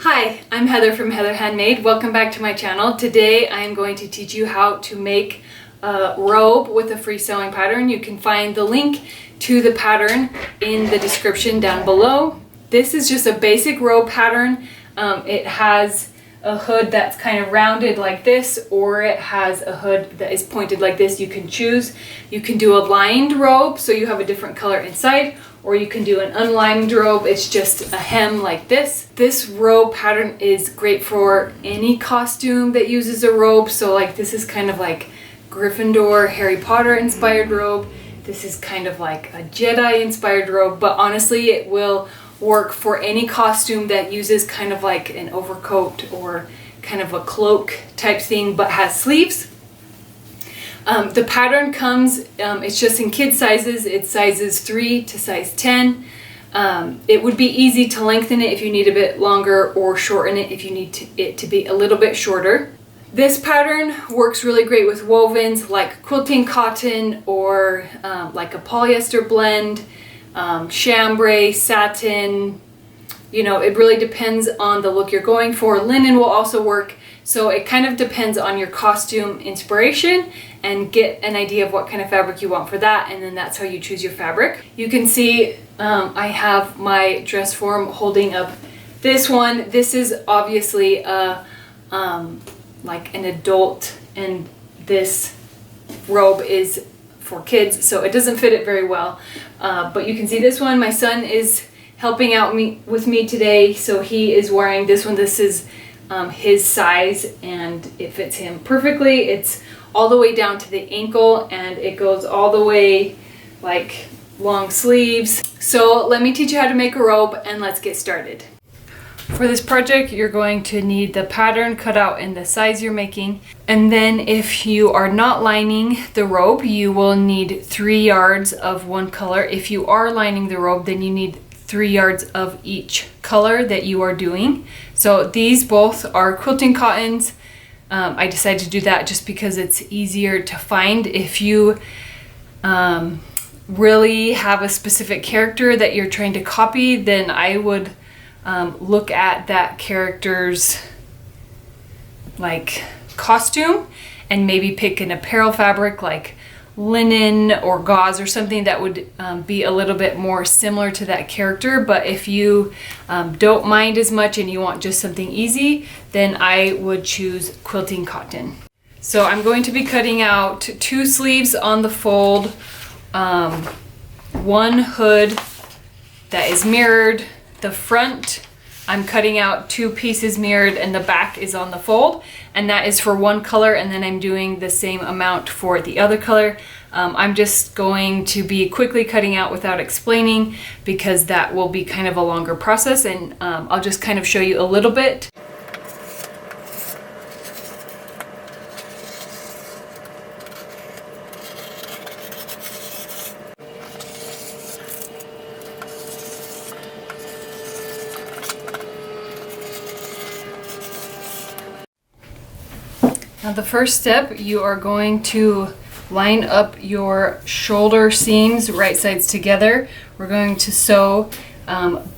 Hi, I'm Heather from Heather Handmade. Welcome back to my channel. Today I am going to teach you how to make a robe with a free sewing pattern. You can find the link to the pattern in the description down below. This is just a basic robe pattern. It has a hood that's kind of rounded like this, or it has a hood that is pointed like this. You can choose. You can do a lined robe so you have a different color inside, or you can do an unlined robe. It's just a hem like this. This robe pattern is great for any costume that uses a robe. So like this is kind of like Gryffindor, Harry Potter inspired robe. This is kind of like a Jedi inspired robe, but honestly it will work for any costume that uses kind of like an overcoat or kind of a cloak type thing but has sleeves. The pattern comes, it's just in kid sizes. It's sizes 3 to size 10. It would be easy to lengthen it if you need a bit longer, or shorten it if you need it to be a little bit shorter. This pattern works really great with wovens like quilting cotton, or like a polyester blend, chambray, satin. You know, it really depends on the look you're going for. Linen will also work. So it kind of depends on your costume inspiration, and get an idea of what kind of fabric you want for that, and then that's how you choose your fabric. You can see I have my dress form holding up this one. This is obviously a like an adult, and this robe is for kids, so it doesn't fit it very well. But you can see this one. My son is helping out with me today, so he is wearing this one. This is his size, and it fits him perfectly. It's all the way down to the ankle, and it goes all the way like long sleeves. So let me teach you how to make a robe, and let's get started. For this project, you're going to need the pattern cut out in the size you're making, and then if you are not lining the robe, you will need 3 yards of one color. If you are lining the robe, then you need 3 yards of each color that you are doing. So these both are quilting cottons. I decided to do that just because it's easier to find. If you really have a specific character that you're trying to copy, then I would look at that character's like costume and maybe pick an apparel fabric like linen or gauze or something that would be a little bit more similar to that character. But if you don't mind as much and you want just something easy, then I would choose quilting cotton. So I'm going to be cutting out 2 sleeves on the fold, 1 hood that is mirrored. The front, I'm cutting out 2 pieces mirrored, and the back is on the fold, and that is for one color, and then I'm doing the same amount for the other color. I'm just going to be quickly cutting out without explaining, because that will be kind of a longer process, and I'll just kind of show you a little bit. Now the first step, you are going to line up your shoulder seams right sides together. We're going to sew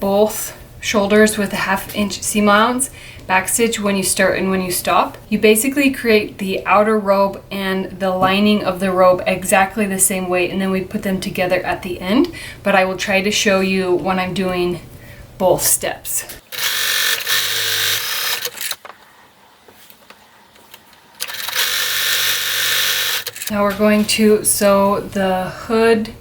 both shoulders with a 1/2 inch seam allowance, backstitch when you start and when you stop. You basically create the outer robe and the lining of the robe exactly the same way, and then we put them together at the end, but I will try to show you when I'm doing both steps. Now we're going to sew the hood,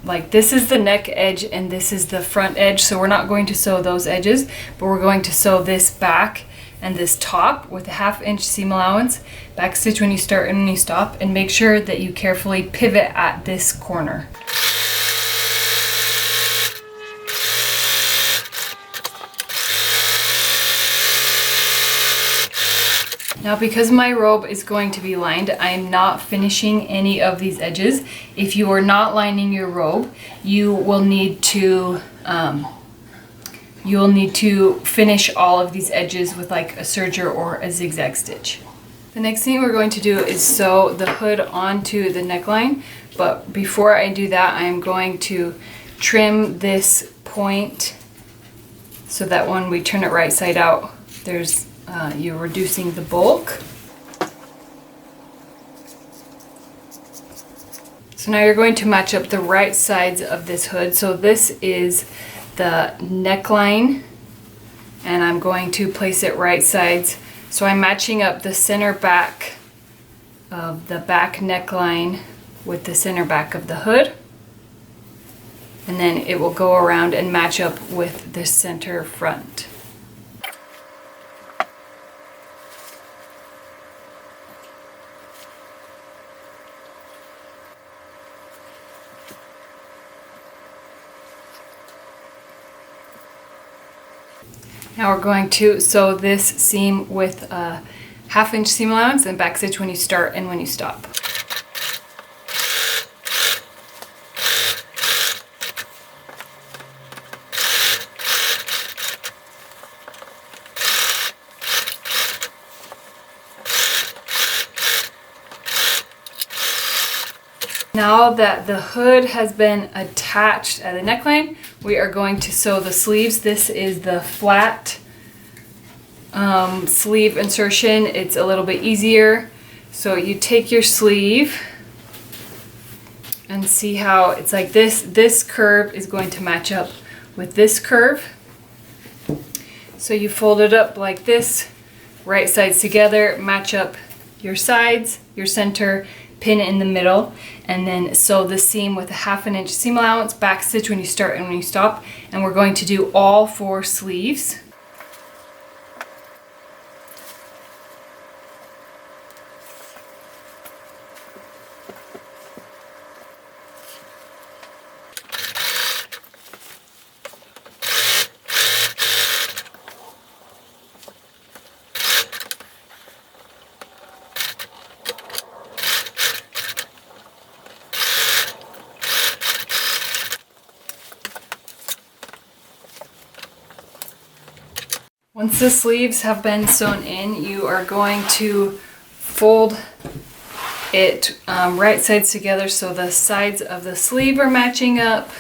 like this is the neck edge and this is the front edge, so we're not going to sew those edges, but we're going to sew this back and this top with a 1/2 inch seam allowance, backstitch when you start and when you stop, and make sure that you carefully pivot at this corner. Now because my robe is going to be lined, I am not finishing any of these edges. If you are not lining your robe, you will need to finish all of these edges with like a serger or a zigzag stitch. The next thing we're going to do is sew the hood onto the neckline, but before I do that, I'm going to trim this point so that when we turn it right side out, there's you're reducing the bulk. So now you're going to match up the right sides of this hood. So this is the neckline, and I'm going to place it right sides. So I'm matching up the center back of the back neckline with the center back of the hood. And then it will go around and match up with the center front. Now we're going to sew this seam with a 1/2 inch seam allowance and backstitch when you start and when you stop. Now that the hood has been attached at the neckline, we are going to sew the sleeves. This is the flat sleeve insertion. It's a little bit easier. So you take your sleeve and see how it's like this. This curve is going to match up with this curve. So you fold it up like this, right sides together, match up your sides, your center, pin it in the middle, and then sew the seam with a 1/2 inch seam allowance, backstitch when you start and when you stop. And we're going to do all 4 sleeves. Once the sleeves have been sewn in, you are going to fold it right sides together so the sides of the sleeve are matching up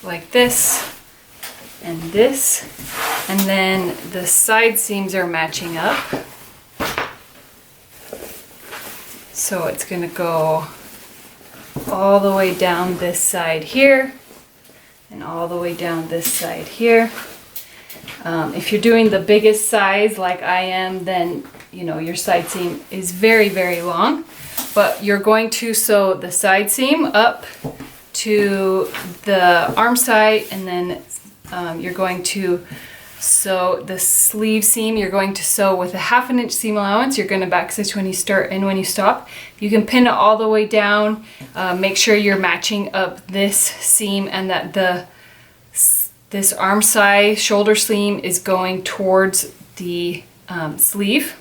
like this and this, and then the side seams are matching up. So it's going to go all the way down this side here and all the way down this side here. If you're doing the biggest size like I am, then you know your side seam is very, very long, but you're going to sew the side seam up to the arm side, and then you're going to sew the sleeve seam. You're going to sew with a 1/2 inch seam allowance. You're going to backstitch when you start and when you stop. You can pin it all the way down. Make sure you're matching up this seam and that this arm side shoulder seam is going towards the sleeve.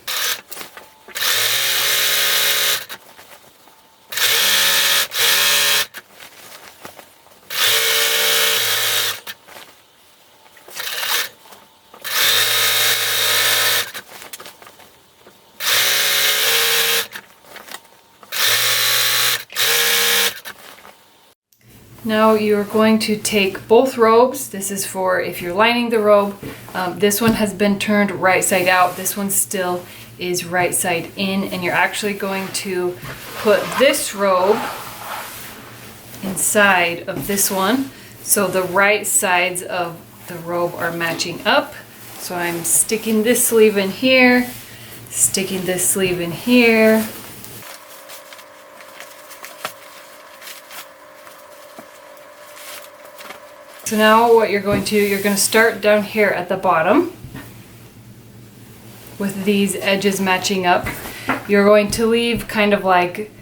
Now you're going to take both robes. This is for if you're lining the robe. This one has been turned right side out. This one still is right side in, and you're actually going to put this robe inside of this one so the right sides of the robe are matching up. So I'm sticking this sleeve in here, sticking this sleeve in here. So now what you're going to start down here at the bottom with these edges matching up. You're going to leave kind of like,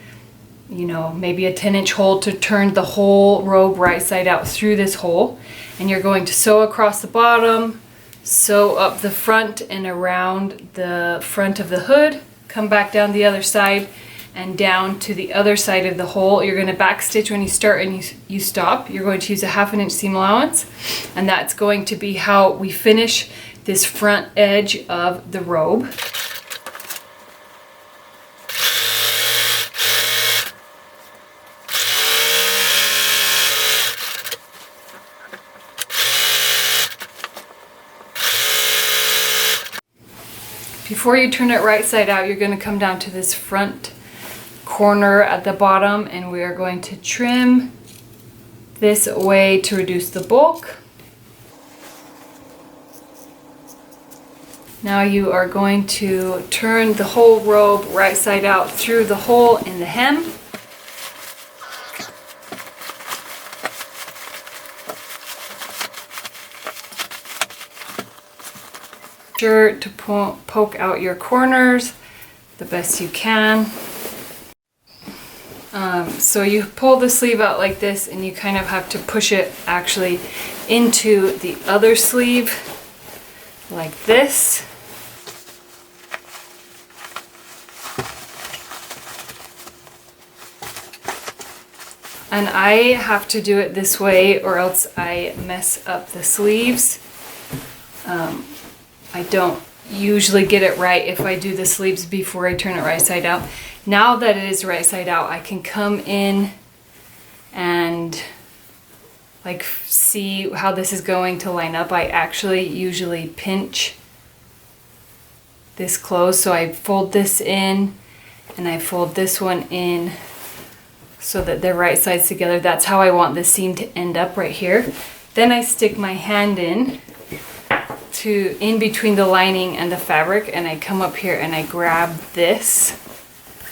you know, maybe a 10-inch hole to turn the whole robe right side out through this hole. And you're going to sew across the bottom, sew up the front and around the front of the hood, come back down the other side and down to the other side of the hole. You're going to backstitch when you start and you stop. You're going to use a 1/2 inch seam allowance, and that's going to be how we finish this front edge of the robe. Before you turn it right side out, you're going to come down to this front corner at the bottom, and we are going to trim this away to reduce the bulk. Now you are going to turn the whole robe right side out through the hole in the hem. Sure to poke out your corners the best you can. So you pull the sleeve out like this, and you kind of have to push it actually into the other sleeve like this. And I have to do it this way or else I mess up the sleeves. I don't usually get it right if I do the sleeves before I turn it right side out. Now that it is right side out, I can come in and like see how this is going to line up. I actually usually pinch this close, so I fold this in and I fold this one in so that they're right sides together. That's how I want the seam to end up right here. Then I stick my hand in between the lining and the fabric, and I come up here and I grab this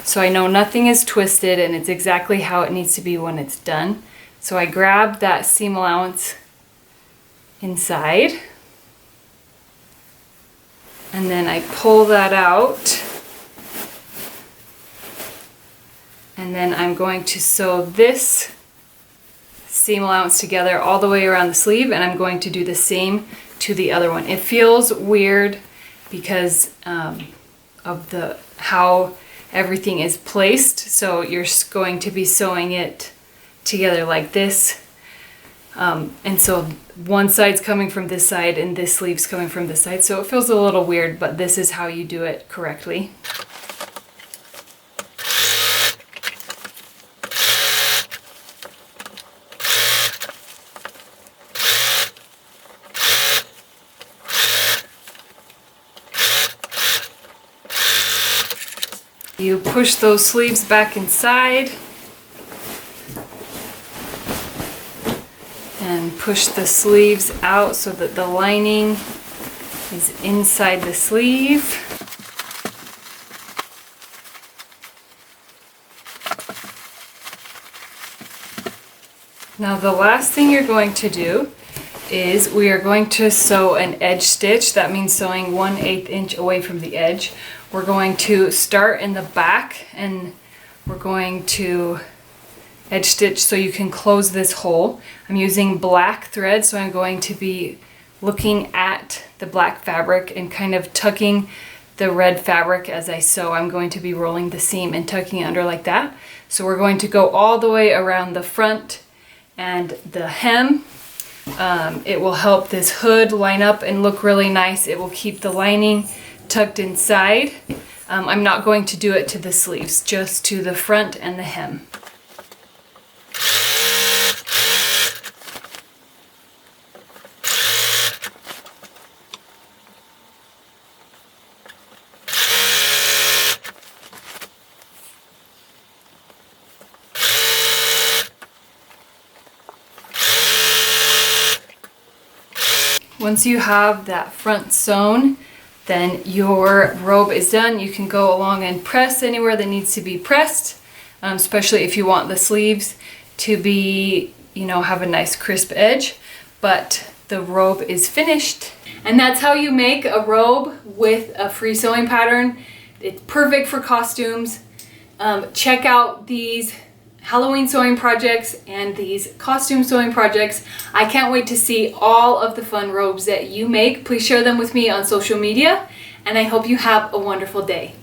so I know nothing is twisted and it's exactly how it needs to be when it's done. So I grab that seam allowance inside, and then I pull that out, and then I'm going to sew this seam allowance together all the way around the sleeve, and I'm going to do the same to the other one. It feels weird because of how everything is placed, so you're going to be sewing it together like this, and so one side's coming from this side and this sleeve's coming from this side, so it feels a little weird, but this is how you do it correctly. You push those sleeves back inside and push the sleeves out so that the lining is inside the sleeve. Now the last thing you're going to do is we are going to sew an edge stitch. That means sewing 1/8 inch away from the edge. We're going to start in the back and we're going to edge stitch so you can close this hole. I'm using black thread, so I'm going to be looking at the black fabric and kind of tucking the red fabric as I sew. I'm going to be rolling the seam and tucking it under like that. So we're going to go all the way around the front and the hem. It will help this hood line up and look really nice. It will keep the lining tucked inside. I'm not going to do it to the sleeves, just to the front and the hem. Once you have that front sewn, then your robe is done. You can go along and press anywhere that needs to be pressed, especially if you want the sleeves to be, have a nice crisp edge, but the robe is finished. And that's how you make a robe with a free sewing pattern. It's perfect for costumes. Check out these Halloween sewing projects and these costume sewing projects. I can't wait to see all of the fun robes that you make. Please share them with me on social media, and I hope you have a wonderful day.